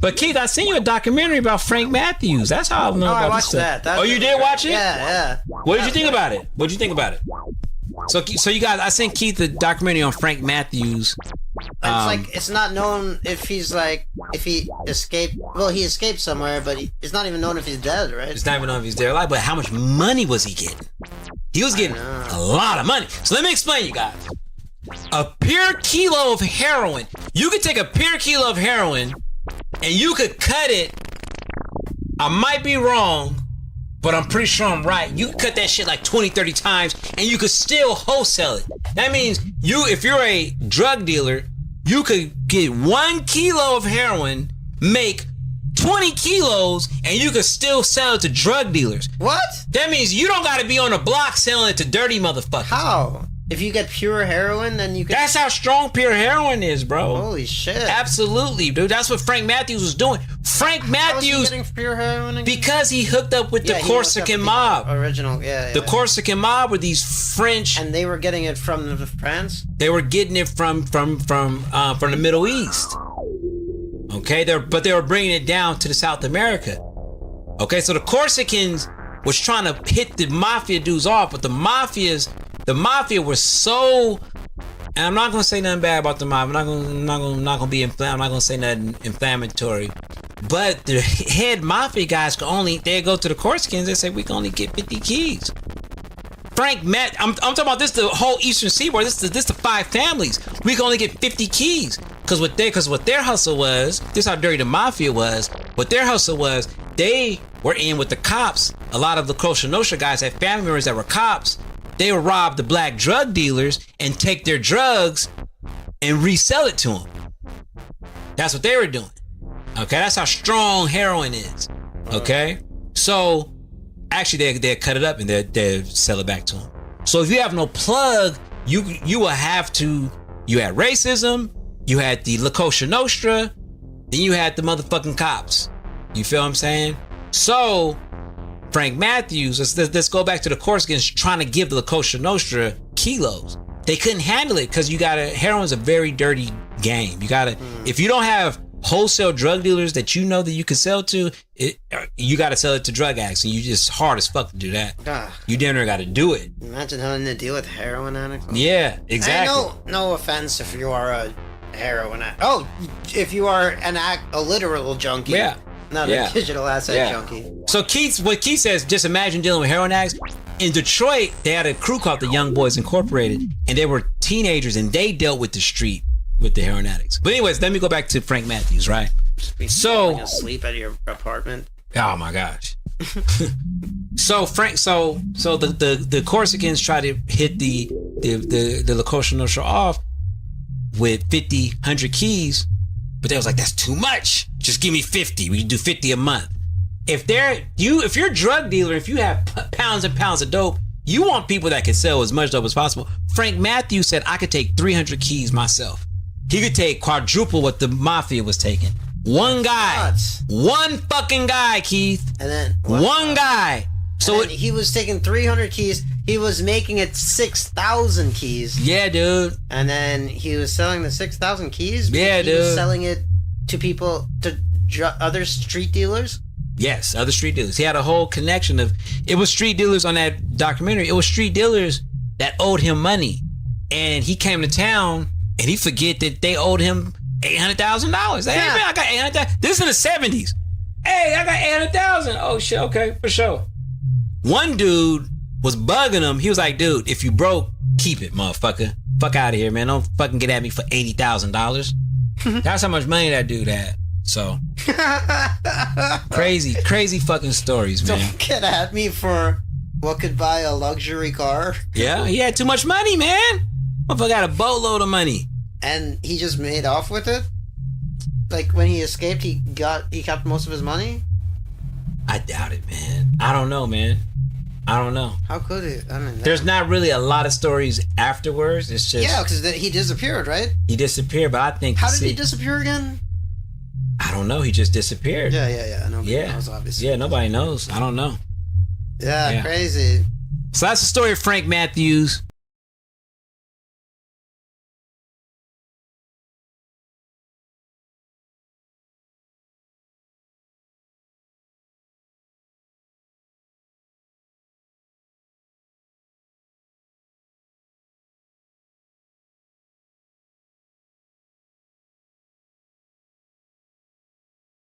But Keith, I seen you a documentary about Frank Matthews. That's how I know about I this watched stuff. that. Oh, you did watch it? Yeah. What did you think about it? What did you think about it? So you guys, I sent Keith a documentary on Frank Matthews. It's not known if he escaped. Well, he escaped somewhere, but it's not even known if he's dead, right? It's not even known if he's dead or alive. But how much money was he getting? He was getting a lot of money. So let me explain, you guys. A pure kilo of heroin. You could take a pure kilo of heroin and you could cut it. I might be wrong, but I'm pretty sure I'm right. You could cut that shit like 20, 30 times and you could still wholesale it. That means if you're a drug dealer, you could get 1 kilo of heroin, make 20 kilos, and you could still sell it to drug dealers. What? That means you don't got to be on the block selling it to dirty motherfuckers. How? If you get pure heroin, then you can... That's how strong pure heroin is, bro. Holy shit. Absolutely, dude. That's what Frank Matthews was doing. Frank Matthews... How was he getting pure heroin again? Because he hooked up with the Corsican mob. The Corsican mob were these French... And they were getting it from France? They were getting it from the Middle East. Okay? But they were bringing it down to the South America. Okay? So the Corsicans was trying to hit the mafia dudes off, but the mafia was so, and I'm not gonna say nothing bad about the mafia. I'm not gonna say nothing inflammatory. But the head mafia guys they go to the Corsicans. They say we can only get 50 keys. I'm talking about this the whole Eastern Seaboard. This the 5 families. We can only get 50 keys because what their hustle was. This is how dirty the mafia was. What their hustle was, they were in with the cops. A lot of the Cosa Nostra guys had family members that were cops. They would rob the black drug dealers and take their drugs and resell it to them. That's what they were doing. Okay, that's how strong heroin is. Okay, so actually they cut it up and they sell it back to them. So if you have no plug, you will have to. You had racism, you had the La Cosa Nostra, then you had the motherfucking cops. You feel what I'm saying? So Frank Matthews, let's go back to the Corsicans trying to give the La Cosa Nostra kilos. They couldn't handle it because heroin's a very dirty game. If you don't have wholesale drug dealers that you know that you can sell to, you got to sell it to drug addicts, and it's hard as fuck to do that. You damn near got to do it. Imagine having to deal with heroin addicts. Yeah, exactly. No offense if you are a heroin addict. Oh, if you are a literal junkie. Yeah. Not a digital asset junkie. So what Keith says, just imagine dealing with heroin addicts. In Detroit, they had a crew called the Young Boys Incorporated, and they were teenagers, and they dealt with the street with the heroin addicts. But anyways, let me go back to Frank Matthews, right? So asleep at your apartment. Oh my gosh. So the Corsicans try to hit the La Cosa Nostra off with 50, 100 keys, but they was like, that's too much. Just give me 50. We can do 50 a month. If you're a drug dealer, if you have pounds and pounds of dope, you want people that can sell as much dope as possible. Frank Matthews said, I could take 300 keys myself. He could take quadruple what the mafia was taking. One guy. One fucking guy, Keith. And then one guy. So he was taking 300 keys. He was making it 6,000 keys. Yeah, dude. And then he was selling the 6,000 keys. Yeah, dude. He was selling it to people, to other street dealers. Yes, other street dealers. He had a whole connection it was street dealers on that documentary. It was street dealers that owed him money. And he came to town and he forget that they owed him $800,000. Hey, man, I got $800,000. This is in the 70s. Hey, I got $800,000. Oh shit, okay, for sure. One dude was bugging him. He was like, dude, if you broke, keep it, motherfucker. Fuck out of here, man. Don't fucking get at me for $80,000. That's how much money that dude had. So crazy fucking stories, man. Don't get at me for what could buy a luxury car. Yeah, he had too much money, man. Motherfucker got a boatload of money. And he just made off with it? Like when he escaped, he kept most of his money? I doubt it, man. I don't know, man. I don't know. How could he? I mean, there's not really a lot of stories afterwards. It's just because he disappeared, right? He disappeared, but I think how did he disappear again? I don't know. He just disappeared. Yeah. Nobody knows, obviously. Yeah, nobody knows. I don't know. Yeah, crazy. So that's the story of Frank Matthews.